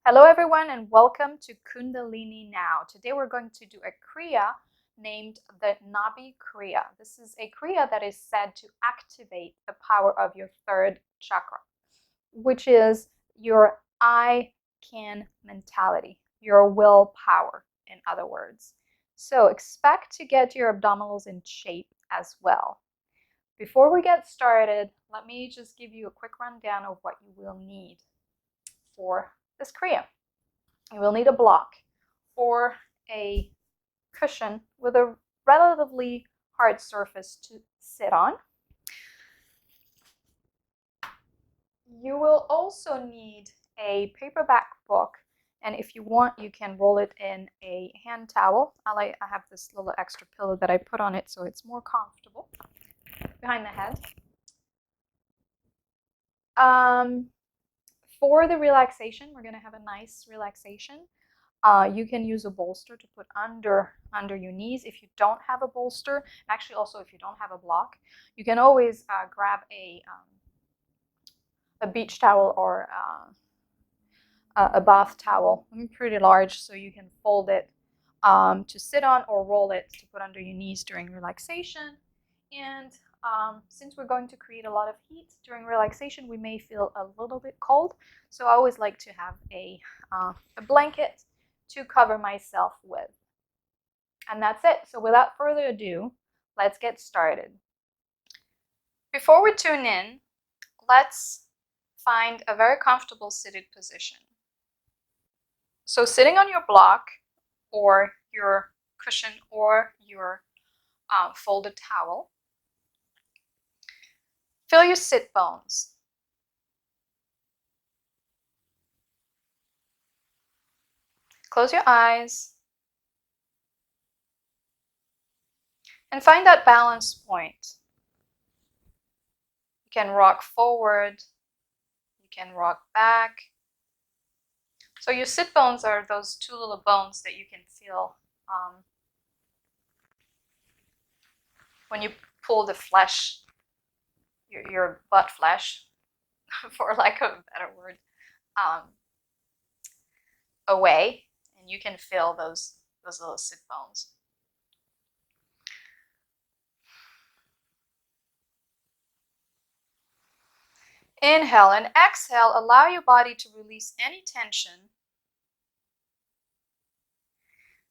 Hello everyone and welcome to Kundalini Now. Today we're going to do a kriya named the Nhabi kriya. This is a kriya that is said to activate the power of your third chakra, which is your I can mentality, your willpower, in other words. So expect to get your abdominals in shape as well. Before we get started, let me just give you a quick rundown of what you will need for this kriya. You will need a block or a cushion with a relatively hard surface to sit on. You will also need a paperback book, and if you want, you can roll it in a hand towel. I have this little extra pillow that I put on it so it's more comfortable behind the head. For the relaxation, we're going to have a nice relaxation. You can use a bolster to put under your knees if you don't have a bolster. Actually, also if you don't have a block, you can always grab a beach towel or a bath towel. Pretty large, so you can fold it to sit on or roll it to put under your knees during relaxation. And since we're going to create a lot of heat during relaxation, we may feel a little bit cold. So I always like to have a blanket to cover myself with. And that's it. So without further ado, let's get started. Before we tune in, let's find a very comfortable seated position. So sitting on your block or your cushion or your folded towel, feel your sit bones. Close your eyes and find that balance point. You can rock forward, you can rock back. So your sit bones are those two little bones that you can feel when you pull the flesh, your butt flesh, for lack of a better word, away, and you can feel those little sit bones. Inhale and exhale, allow your body to release any tension,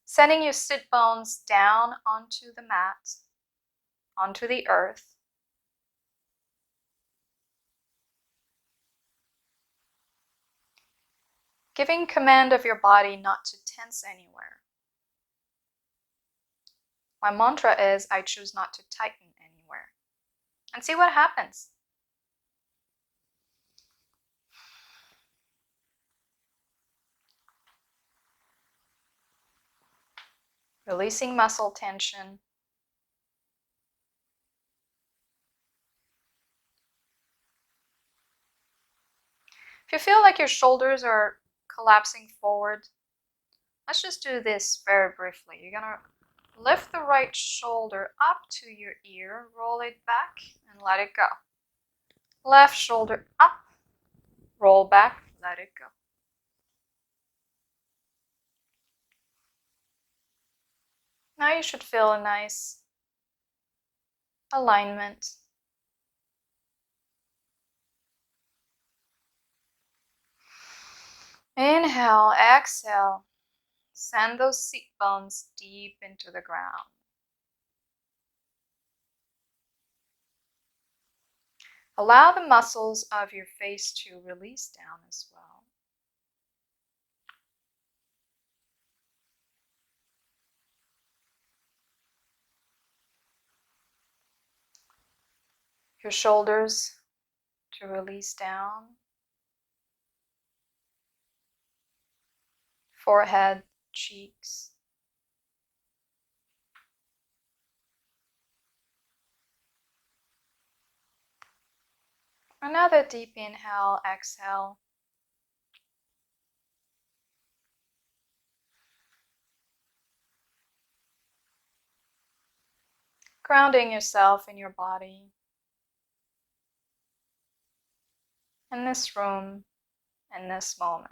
sending your sit bones down onto the mat, onto the earth. Giving command of your body not to tense anywhere. My mantra is, I choose not to tighten anywhere. And see what happens. Releasing muscle tension. If you feel like your shoulders are collapsing forward, let's just do this very briefly. You're going to lift the right shoulder up to your ear, roll it back, and let it go. Left shoulder up, roll back, let it go. Now you should feel a nice alignment. Inhale, exhale. Send those seat bones deep into the ground. Allow the muscles of your face to release down as well. Your shoulders to release down. Forehead, cheeks. Another deep inhale, exhale. Grounding yourself in your body, in this room, in this moment.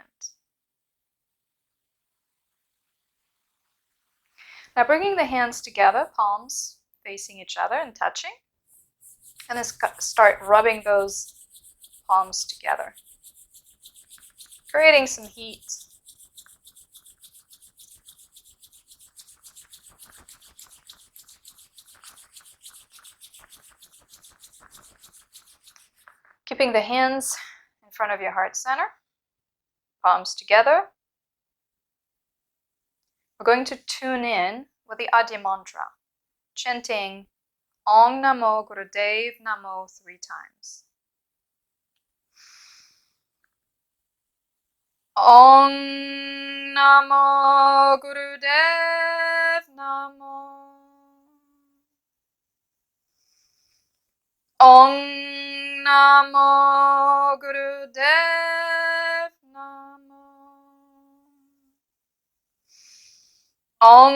Now bringing the hands together, palms facing each other and touching. And then start rubbing those palms together, creating some heat. Keeping the hands in front of your heart center, palms together. We're going to tune in with the Adya mantra, chanting Om Namo Gurudev Namo 3 times. Om Namo Gurudev Namo. Om Namo Gurudev Namo. Om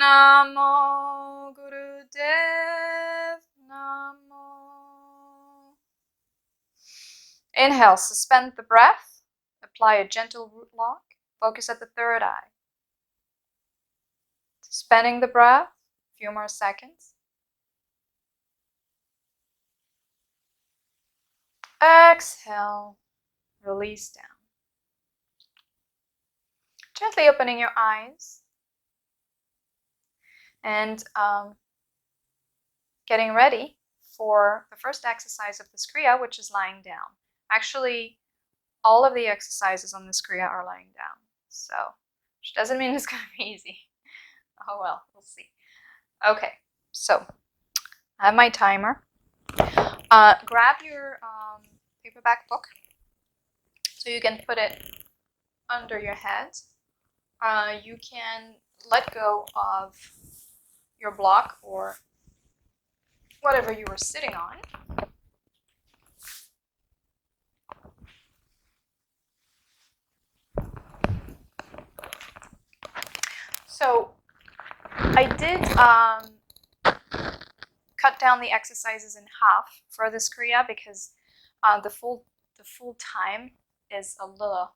Namo Gurudev Namo. Inhale, suspend the breath, apply a gentle root lock, focus at the third eye. Suspending the breath, a few more seconds. Exhale, release down. Gently opening your eyes and getting ready for the first exercise of this kriya, which is lying down. Actually, all of the exercises on this kriya are lying down, so which doesn't mean it's going to be easy. Oh well, we'll see. Okay, so I have my timer. Grab your paperback book so you can put it under your head. You can let go of your block or whatever you were sitting on. So I did cut down the exercises in half for this kriya because the full time is a little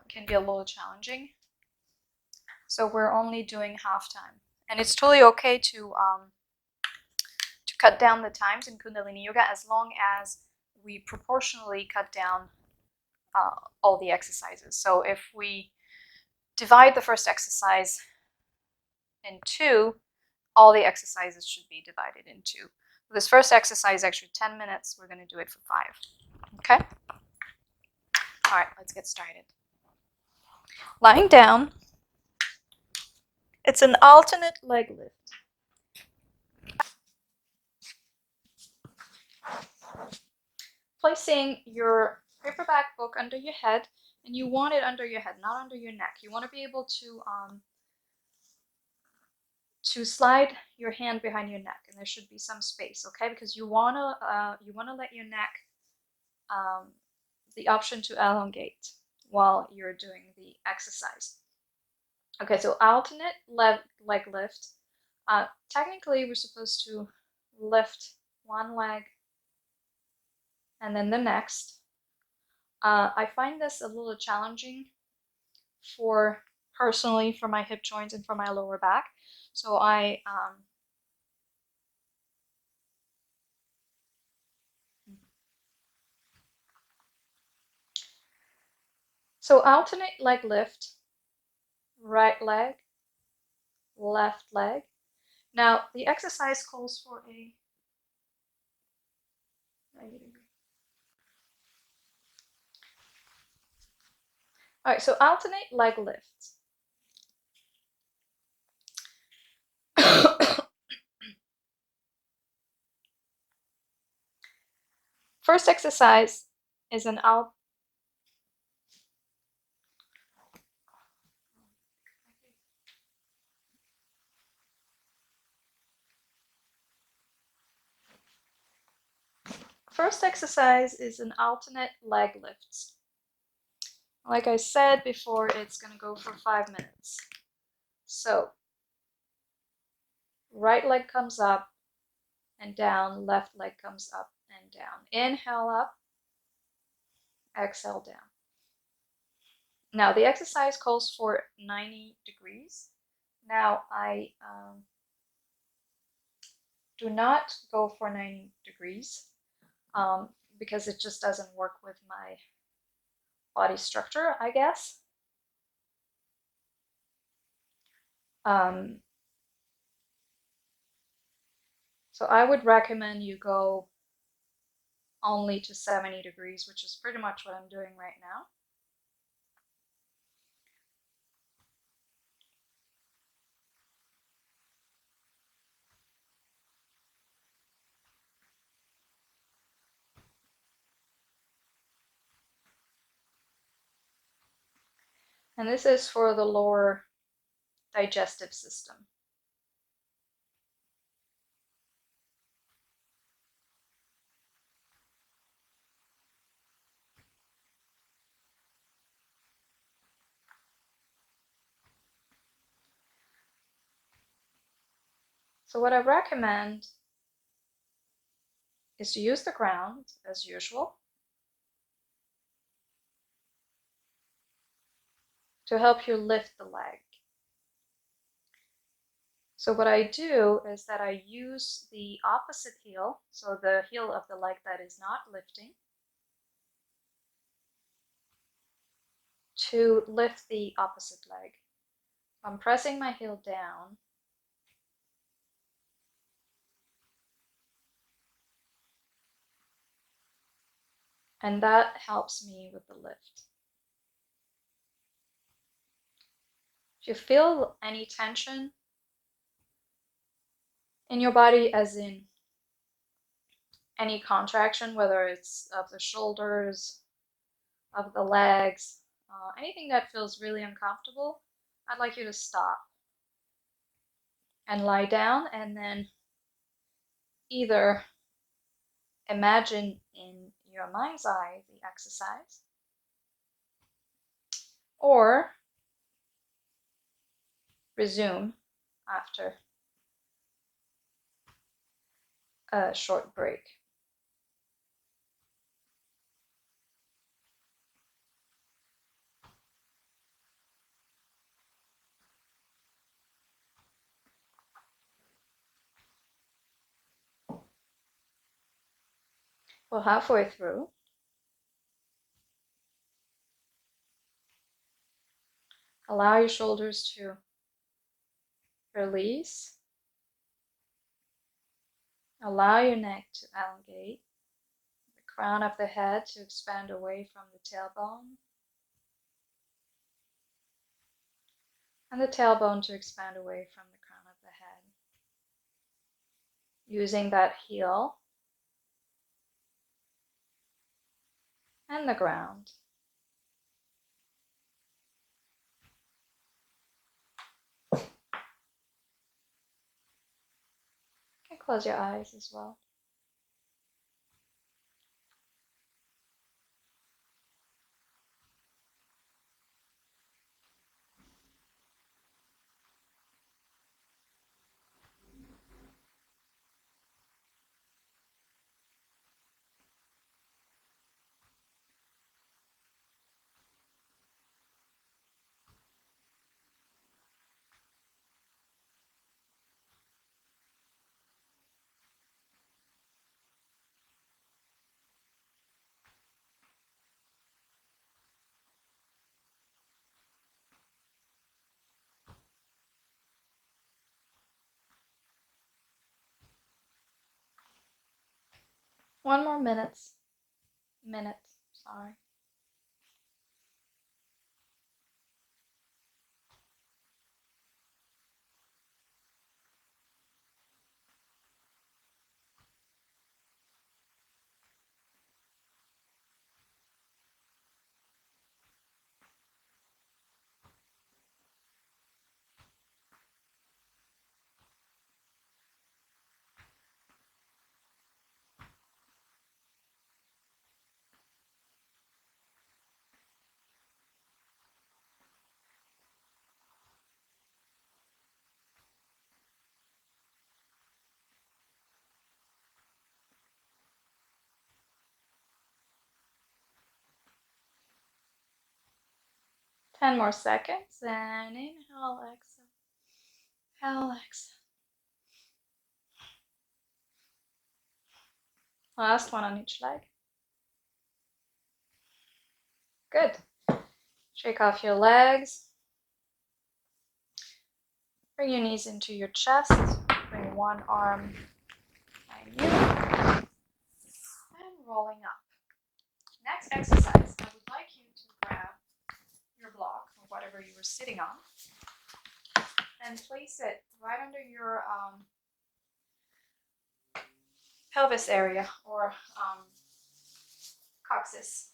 can be a little challenging. So we're only doing half time, and it's totally okay to cut down the times in Kundalini Yoga as long as we proportionally cut down all the exercises. So if we divide the first exercise in 2, all the exercises should be divided in 2. This first exercise is actually 10 minutes. We're going to do it for 5. Okay? All right, let's get started. Lying down. It's an alternate leg lift. Placing your paperback book under your head, and you want it under your head, not under your neck. You want to be able to slide your hand behind your neck, and there should be some space, okay? Because you wanna let your neck the option to elongate while you're doing the exercise. Okay, so alternate leg lift. Technically, we're supposed to lift one leg and then the next. I find this a little challenging personally for my hip joints and for my lower back. So alternate leg lift, right leg, left leg. Now the exercise calls for a 90 degree. All right, so alternate leg lifts. First exercise is an alternate leg lifts. Like I said before, it's going to go for 5 minutes. So, right leg comes up and down, left leg comes up and down. Inhale up, exhale down. Now, the exercise calls for 90 degrees. Now I do not go for 90 degrees because it just doesn't work with my body structure, I guess. So I would recommend you go only to 70 degrees, which is pretty much what I'm doing right now. And this is for the lower digestive system. So what I recommend is to use the ground as usual to help you lift the leg. So what I do is that I use the opposite heel, so the heel of the leg that is not lifting, to lift the opposite leg. I'm pressing my heel down, and that helps me with the lift. If you feel any tension in your body, as in any contraction, whether it's of the shoulders, of the legs, anything that feels really uncomfortable, I'd like you to stop and lie down, and then either imagine in your mind's eye the exercise, or resume after a short break. Well, halfway through, allow your shoulders to release. Allow your neck to elongate, the crown of the head to expand away from the tailbone, and the tailbone to expand away from the crown of the head. Using that heel and the ground. You can close your eyes as well. One more minute, sorry. Ten more seconds, and inhale, exhale. Inhale, exhale. Last one on each leg. Good. Shake off your legs. Bring your knees into your chest. Bring one arm behind you. And rolling up. Next exercise, I would like you to grab your block or whatever you were sitting on and place it right under your pelvis area or coccyx.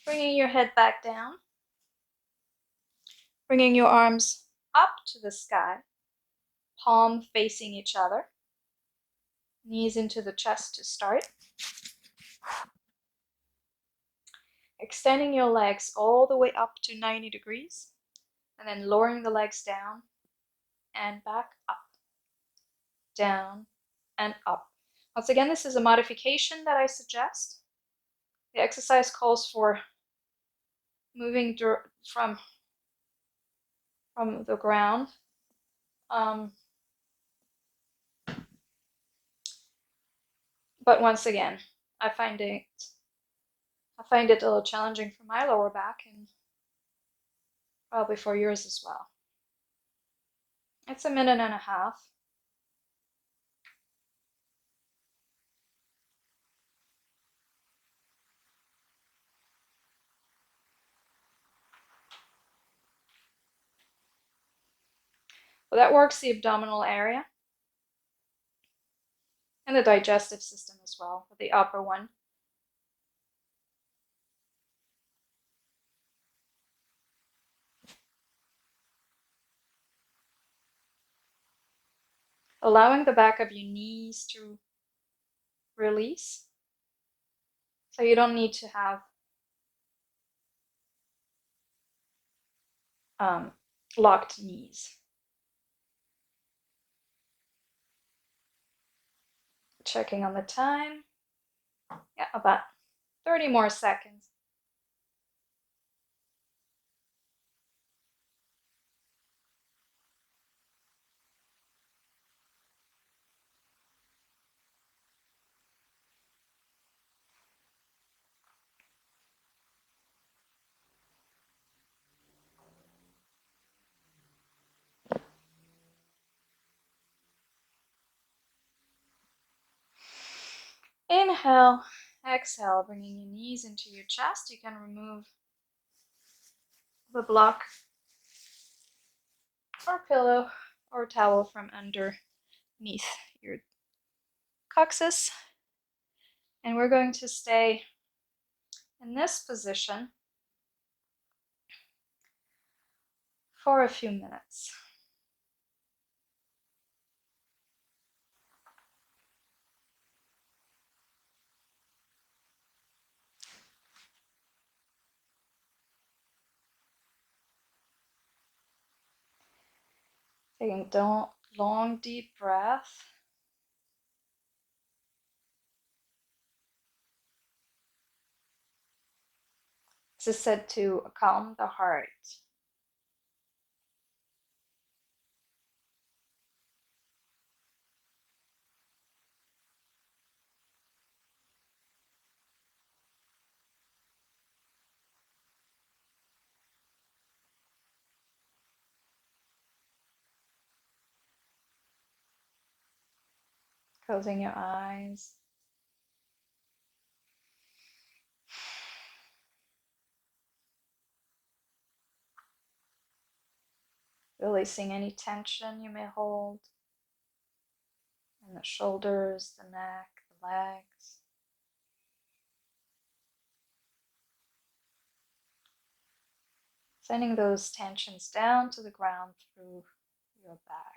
Bringing your head back down. Bringing your arms up to the sky, palm facing each other. Knees into the chest to start. Extending your legs all the way up to 90 degrees. And then lowering the legs down and back up. Down and up. Once again, this is a modification that I suggest. The exercise calls for moving from the ground. But once again, I find it a little challenging for my lower back and probably for yours as well. It's a minute and a half. Well, that works the abdominal area and the digestive system as well, but the upper one. Allowing the back of your knees to release. So you don't need to have locked knees. Checking on the time. Yeah, about 30 more seconds. Inhale, exhale, bringing your knees into your chest. You can remove the block or pillow or towel from underneath your coccyx. And we're going to stay in this position for a few minutes. Taking a long, deep breath. This is said to calm the heart. Closing your eyes. Releasing any tension you may hold in the shoulders, the neck, the legs. Sending those tensions down to the ground through your back.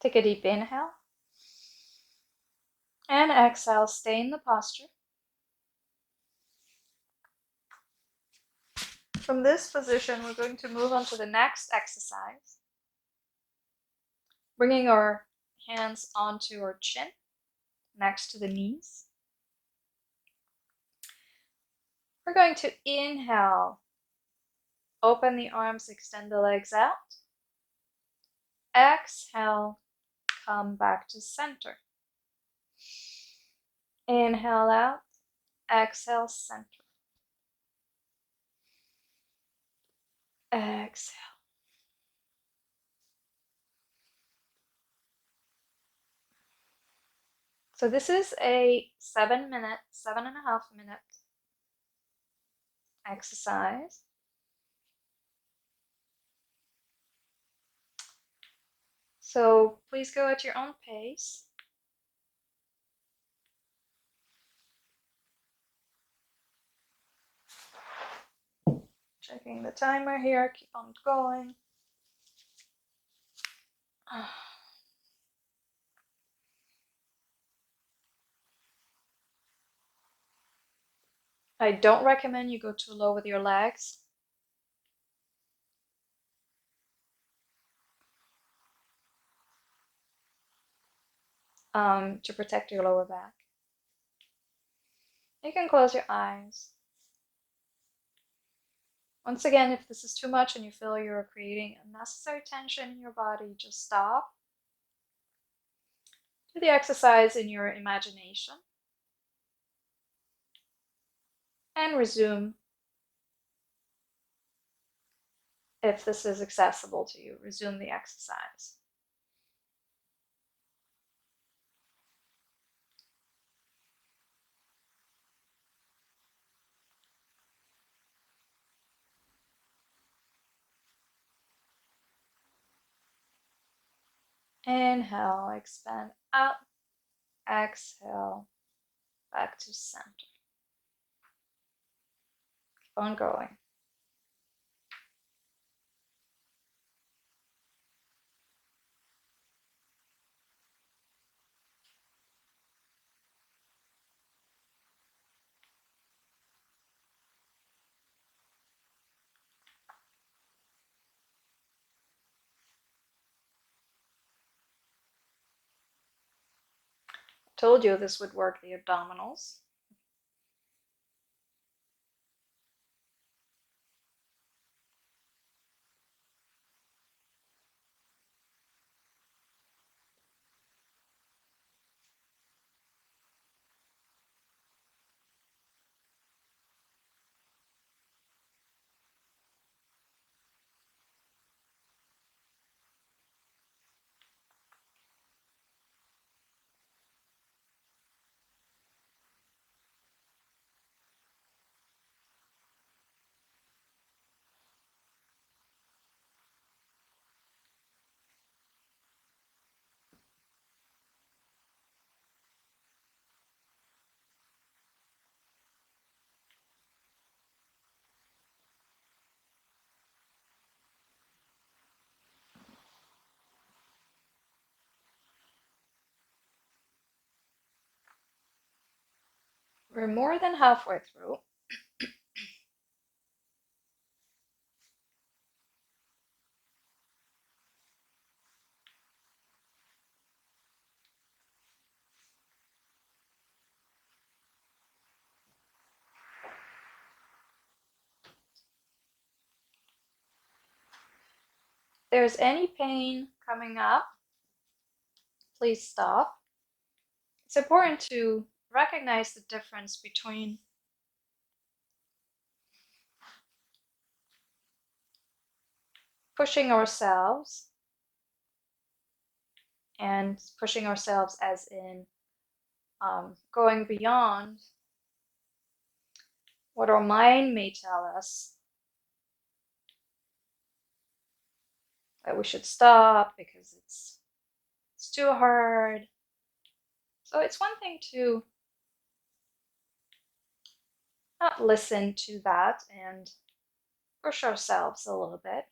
Take a deep inhale. And exhale, stay in the posture. From this position, we're going to move on to the next exercise. Bringing our hands onto our chin, next to the knees. We're going to inhale. Open the arms, extend the legs out. Exhale, come back to center. Inhale out, exhale, center. Exhale. So this is a 7.5 minute exercise. So please go at your own pace. Checking the timer here, keep on going. I don't recommend you go too low with your legs. To protect your lower back. You can close your eyes. Once again, if this is too much and you feel you're creating unnecessary tension in your body, just stop. Do the exercise in your imagination. And resume if this is accessible to you. Resume the exercise. Inhale, expand out. Exhale, back to center. Keep on going. Told you this would work the abdominals. We're more than halfway through. If there's any pain coming up, please stop. It's important to recognize the difference between pushing ourselves and pushing ourselves as in going beyond what our mind may tell us that we should stop because it's too hard. So it's one thing to not listen to that and push ourselves a little bit.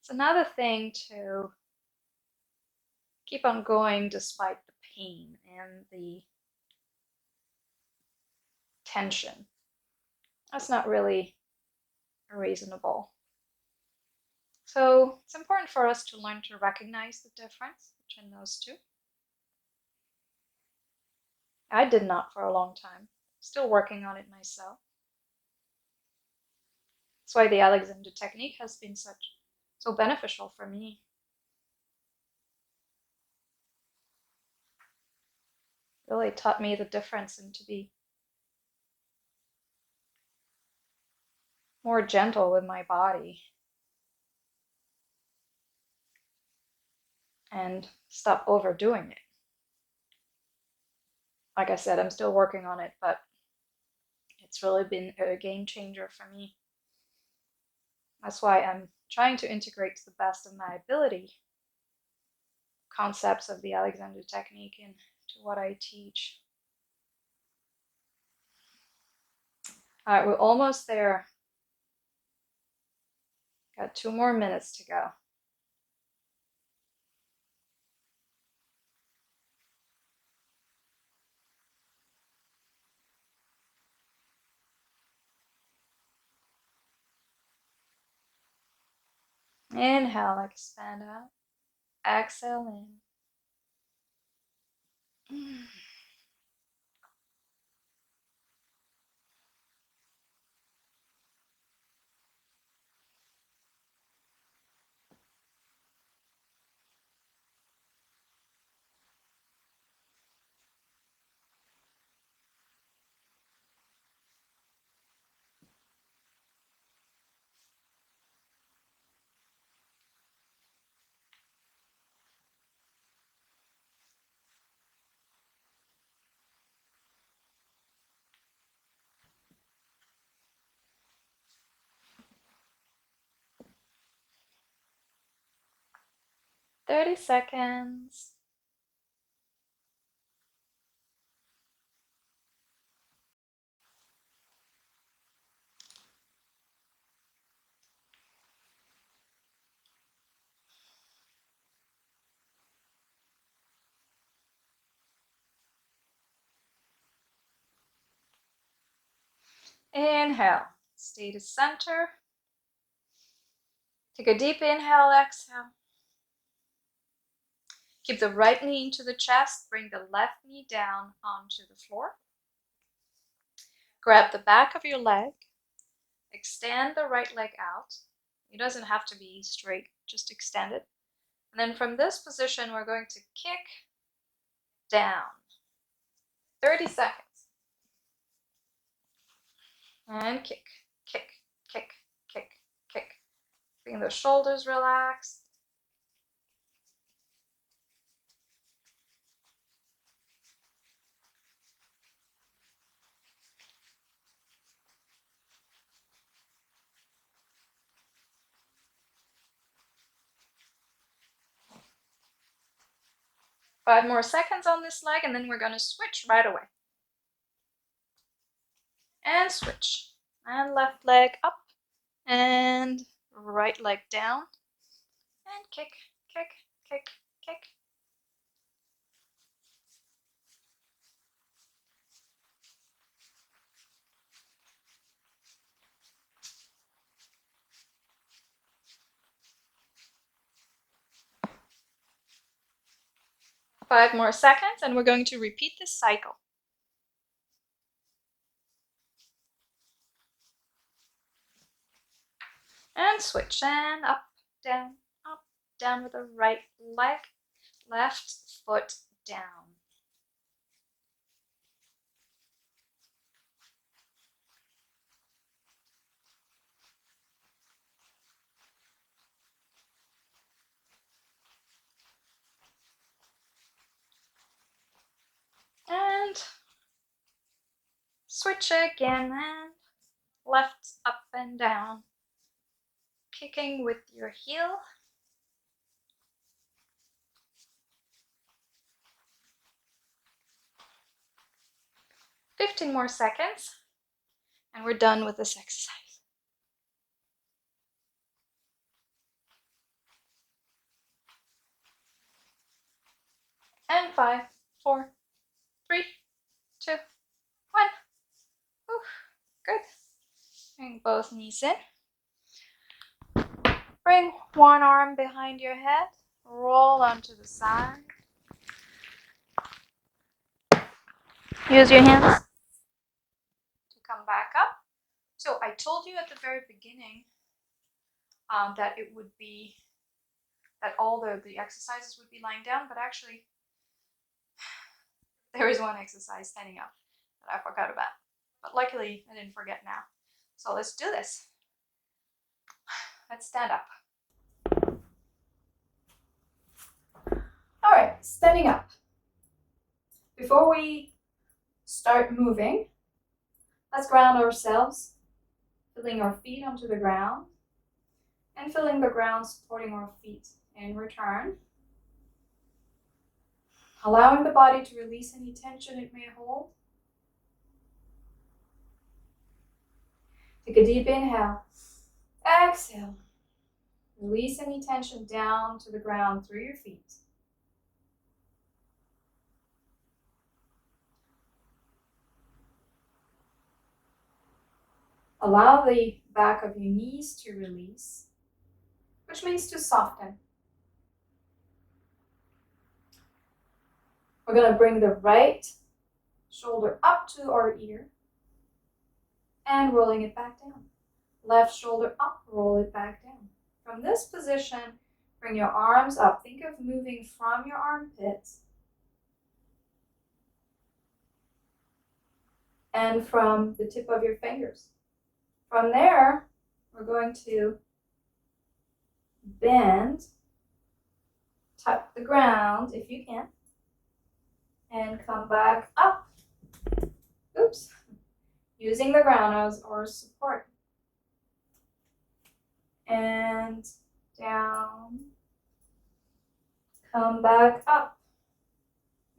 It's another thing to keep on going despite the pain and the tension. That's not really reasonable. So it's important for us to learn to recognize the difference between those two. I did not for a long time. Still working on it myself. That's why the Alexander technique has been so beneficial for me. Really taught me the difference and to be more gentle with my body and stop overdoing it. Like I said, I'm still working on it, but it's really been a game changer for me. That's why I'm trying to integrate to the best of my ability concepts of the Alexander technique into what I teach. All right, we're almost there. Got 2 more minutes to go. Inhale, expand out. Exhale in. "30 seconds. Inhale, stay to center. Take a deep inhale, exhale. Keep the right knee into the chest, bring the left knee down onto the floor. Grab the back of your leg, extend the right leg out. It doesn't have to be straight, just extend it. And then from this position, we're going to kick down. 30 seconds. And kick, kick, kick, kick, kick. Keeping the shoulders relaxed. Five more seconds on this leg, and then we're going to switch right away. And switch. And left leg up, and right leg down. And kick, kick, kick, kick. Five more seconds, and we're going to repeat this cycle. And switch, and up, down with the right leg, left foot down. And switch again, and left up and down. Kicking with your heel. "15 more seconds, and we're done with this exercise. And 5, 4, 3, 2, 1. Whew. Good. Bring both knees in. Bring one arm behind your head. Roll onto the side. Use your hands to come back up. So I told you at the very beginning that it would be that all the exercises would be lying down, but actually there is one exercise standing up that I forgot about. But luckily I didn't forget now. So let's do this. Let's stand up. All right, standing up. Before we start moving, let's ground ourselves, feeling our feet onto the ground and feeling the ground supporting our feet in return. Allowing the body to release any tension it may hold. Take a deep inhale. Exhale. Release any tension down to the ground through your feet. Allow the back of your knees to release, which means to soften. We're going to bring the right shoulder up to our ear and rolling it back down. Left shoulder up, roll it back down. From this position, bring your arms up. Think of moving from your armpits and from the tip of your fingers. From there, we're going to bend, touch the ground if you can, and come back up. Oops. Using the ground as our support. And down. Come back up.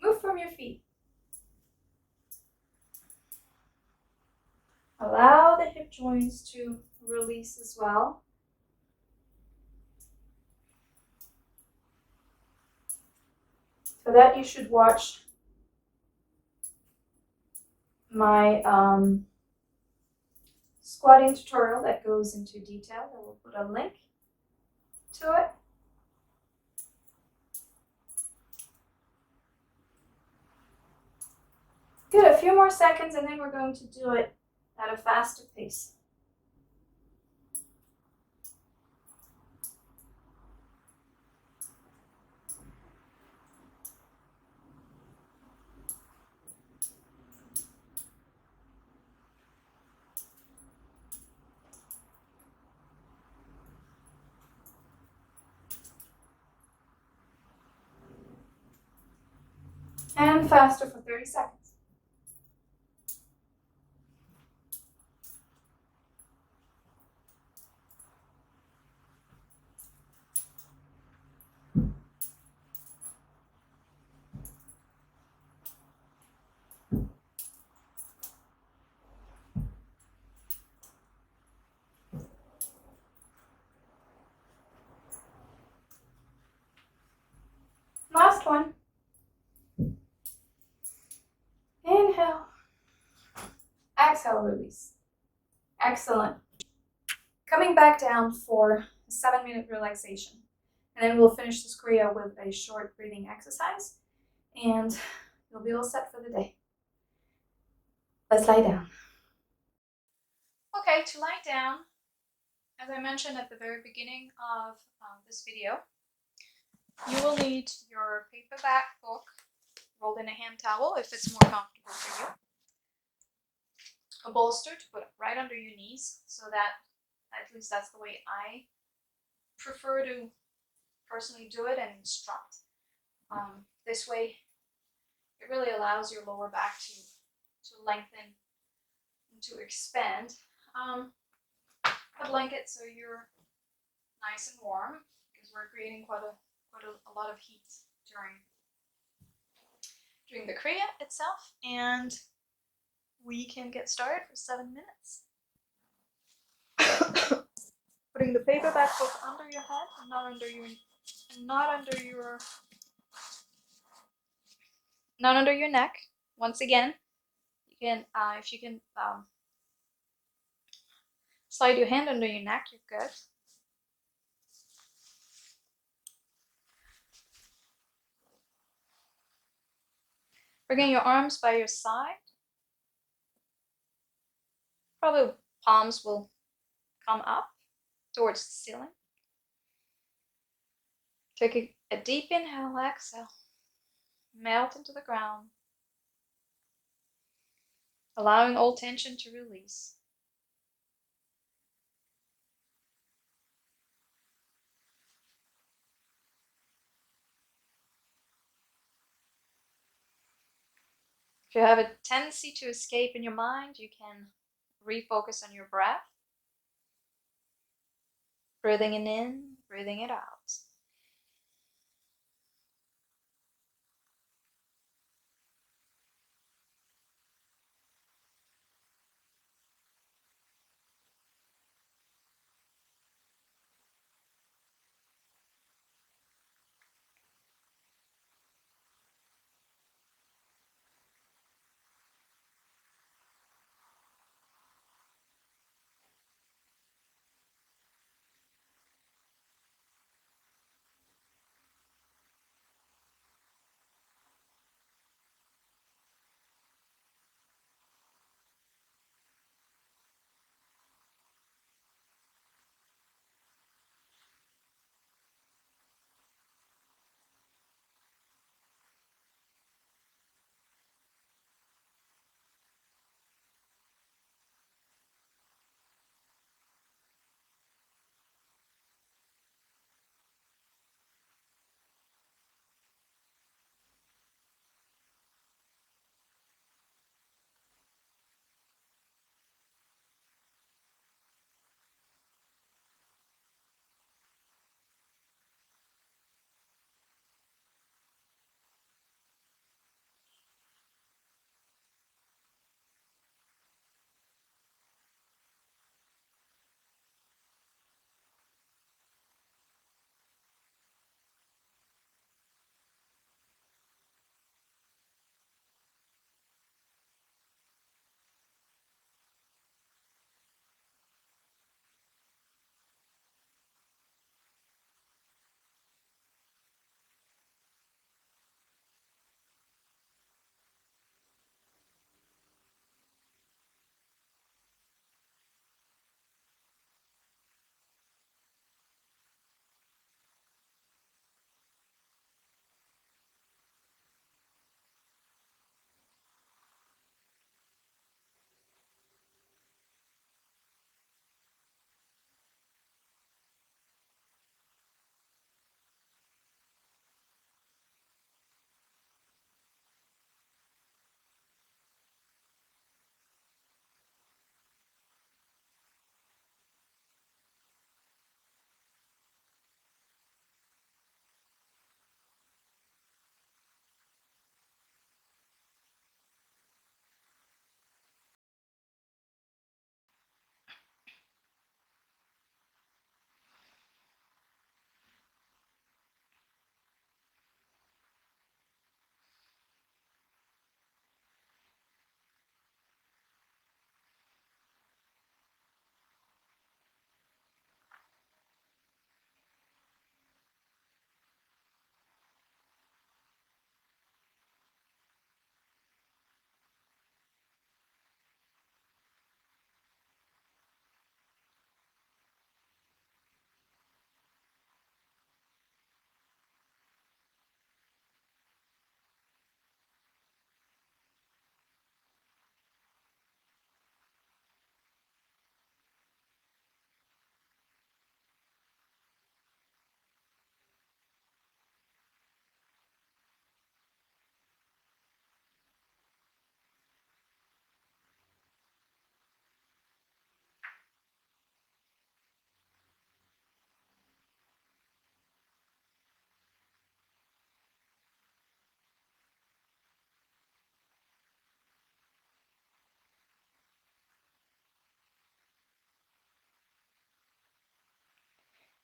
Move from your feet. Allow the hip joints to release as well. For that, you should watch my squatting tutorial that goes into detail. I will put a link to it. Good, a few more seconds and then we're going to do it at a faster pace. And faster for 30 seconds. Last one. Inhale. Exhale, release. Excellent. Coming back down for a 7-minute relaxation. And then we'll finish this kriya with a short breathing exercise. And you'll be all set for the day. Let's lie down. Okay, to lie down, as I mentioned at the very beginning of this video, you will need your paperback book rolled in a hand towel if it's more comfortable for you. A bolster to put right under your knees so that, at least that's the way I prefer to personally do it and instruct. This way, it really allows your lower back to lengthen and to expand. A blanket so you're nice and warm because we're creating quite a lot of heat during the kriya itself, and we can get started for 7 minutes. Putting the paperback book under your head, not under your not under your neck. Once again, you can, if you can slide your hand under your neck, you're good. Bringing your arms by your side. Probably palms will come up towards the ceiling. Take a deep inhale, exhale. Melt into the ground. Allowing all tension to release. If you have a tendency to escape in your mind, you can refocus on your breath. Breathing it in, breathing it out.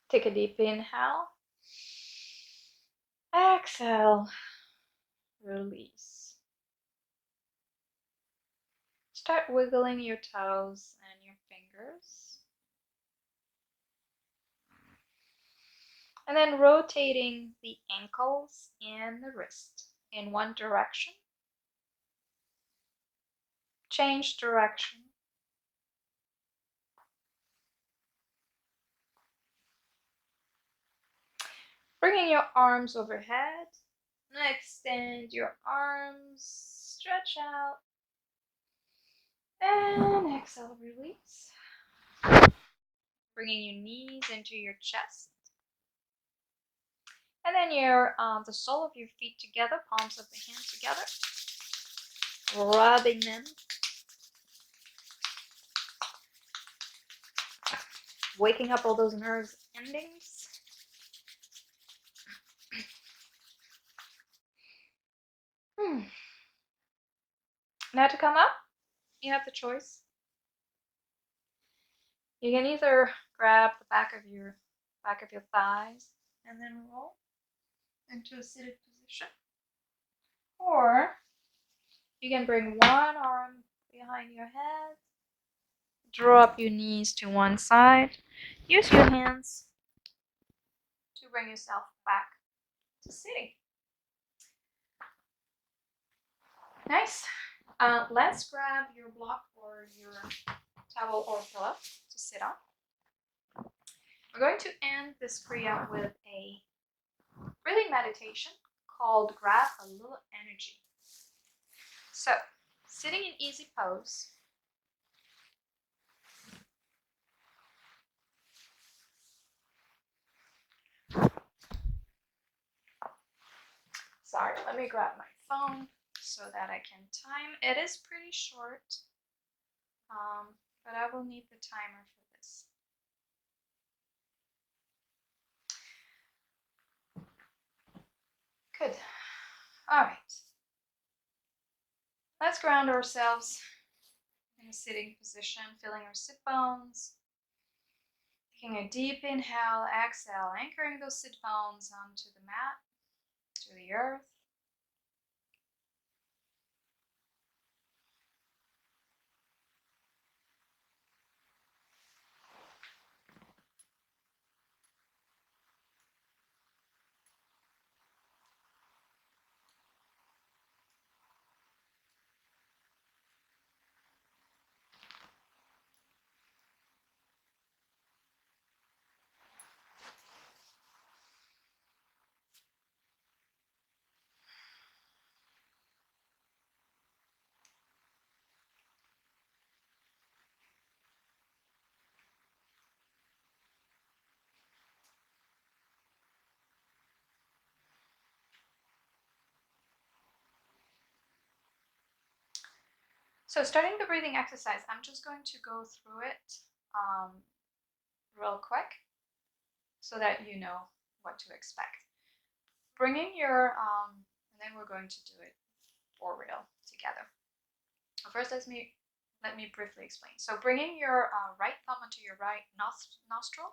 Take a deep inhale. Exhale. Release. Start wiggling your toes and your fingers. And then rotating the ankles and the wrist in one direction. Change direction. Bringing your arms overhead. Extend your arms. Stretch out. And exhale, release. Bringing your knees into your chest. And then the sole of your feet together, palms of the hands together. Rubbing them. Waking up all those nerves endings. Now to come up, you have the choice. You can either grab the back of your thighs and then roll into a seated position, or you can bring one arm behind your head, drop your knees to one side, use your hands to bring yourself back to sitting. Nice. Let's grab your block or your towel or pillow to sit on. We're going to end this kriya with a breathing meditation called Grab a Little Energy. So, sitting in easy pose. Sorry, let me grab my phone so that I can time. It is pretty short, but I will need the timer for this. Good. All right. Let's ground ourselves in a sitting position, feeling our sit bones. Taking a deep inhale, exhale, anchoring those sit bones onto the mat, to the earth. So starting the breathing exercise, I'm just going to go through it real quick so that you know what to expect. Bringing your, and then we're going to do it for real together. First, let me briefly explain. So bringing your right thumb onto your right nostril,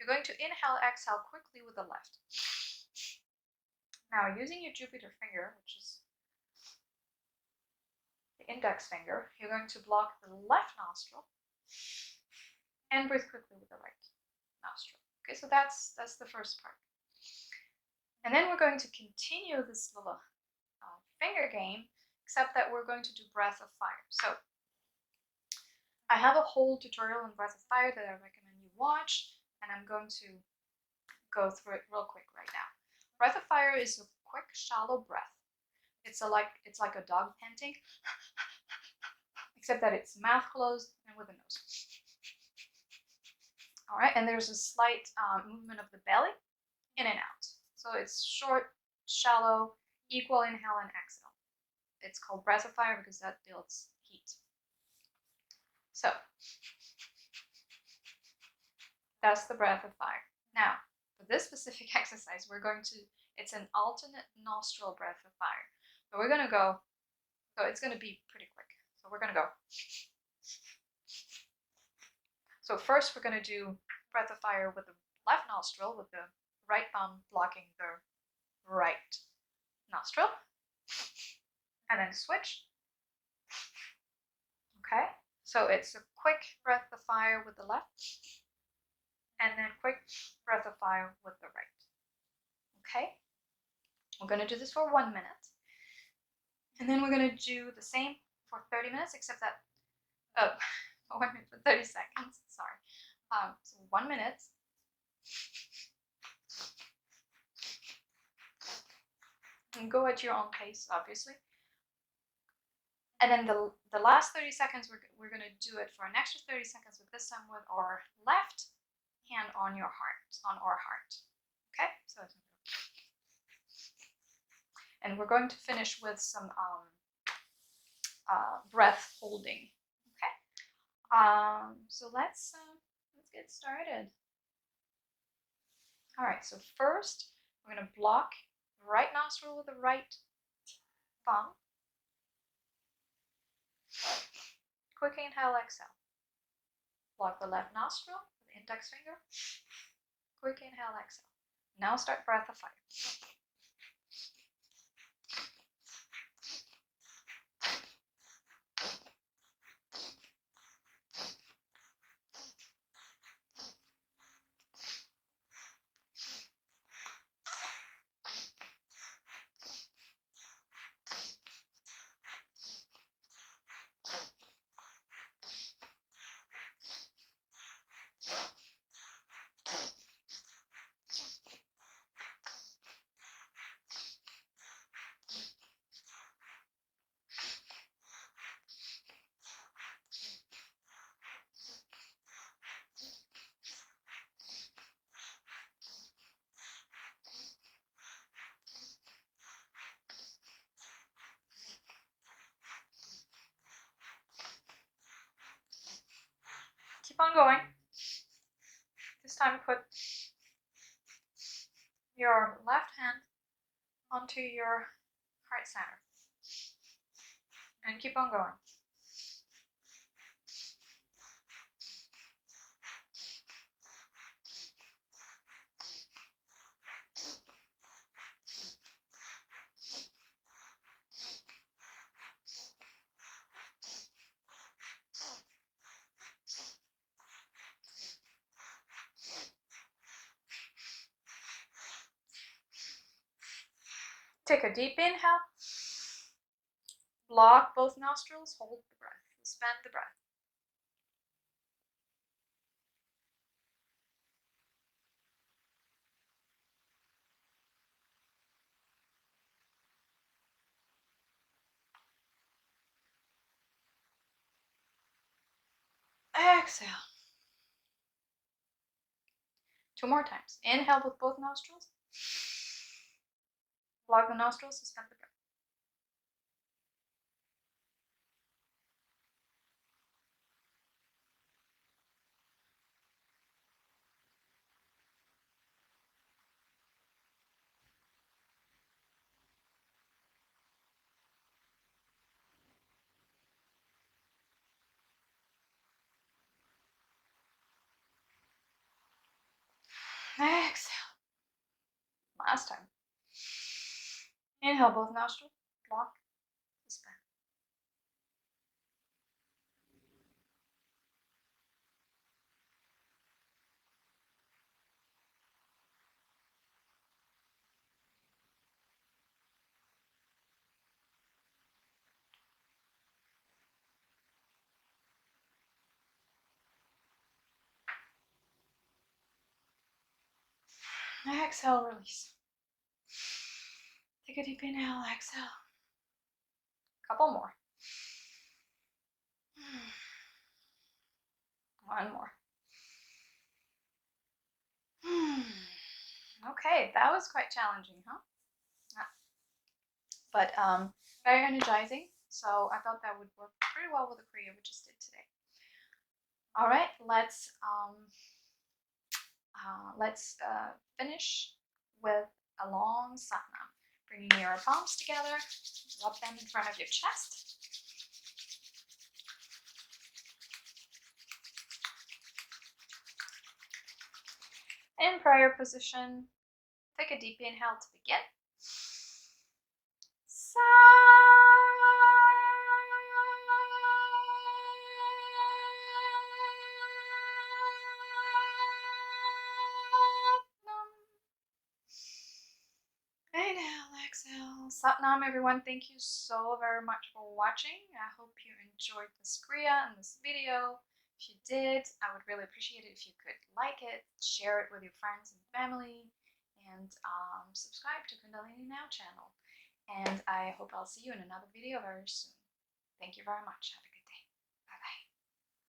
you're going to inhale, exhale quickly with the left. Now, using your Jupiter finger, which is the index finger, you're going to block the left nostril and breathe quickly with the right nostril. Okay, so that's the first part. And then we're going to continue this little finger game, except that we're going to do breath of fire. So I have a whole tutorial on breath of fire that I recommend you watch, and I'm going to go through it real quick right now. Breath of fire is a quick, shallow breath. It's like a dog panting, except that it's mouth closed and with a nose. All right, and there's a slight movement of the belly in and out. So it's short, shallow, equal inhale and exhale. It's called breath of fire because that builds heat. So that's the breath of fire. Now, for this specific exercise, it's an alternate nostril breath of fire. So we're going to go, so it's going to be pretty quick. So we're going to go. So first we're going to do breath of fire with the left nostril, with the right thumb blocking the right nostril. And then switch. Okay, so it's a quick breath of fire with the left, and then quick breath of fire with the right. Okay, we're going to do this for 1 minute, and then we're going to do the same for 30 minutes, except that, 1 minute for 30 seconds, sorry. So 1 minute. And go at your own pace, obviously. And then the last 30 seconds, we're going to do it for an extra 30 seconds, with this time with our left hand on your heart, on our heart. Okay, so and we're going to finish with some breath holding. Okay, so let's get started. All right, so first we're going to block the right nostril with the right thumb. Quick inhale, exhale. Block the left nostril with the index finger. Quick inhale, exhale. Now start breath of fire. Keep on going. This time put your left hand onto your heart center. And keep on going. Take a deep inhale. Block both nostrils, hold the breath, suspend the breath. Exhale. 2 more times. Inhale with both nostrils. Block the nostrils, suspend the breath. Exhale. Last time. Inhale both nostrils. Block, suspend. Exhale, release. Take a deep inhale, exhale. Couple more. 1 more. Okay, that was quite challenging, huh? Yeah. But very energizing. So I thought that would work pretty well with the kriya we just did today. All right, let's finish with a long satnam. Bringing your palms together, rub them in front of your chest. In prayer position, take a deep inhale to begin. Satnam, everyone. Thank you so very much for watching. I hope you enjoyed this kriya and this video. If you did, I would really appreciate it if you could like it, share it with your friends and family, and subscribe to Kundalini Now channel. And I hope I'll see you in another video very soon. Thank you very much.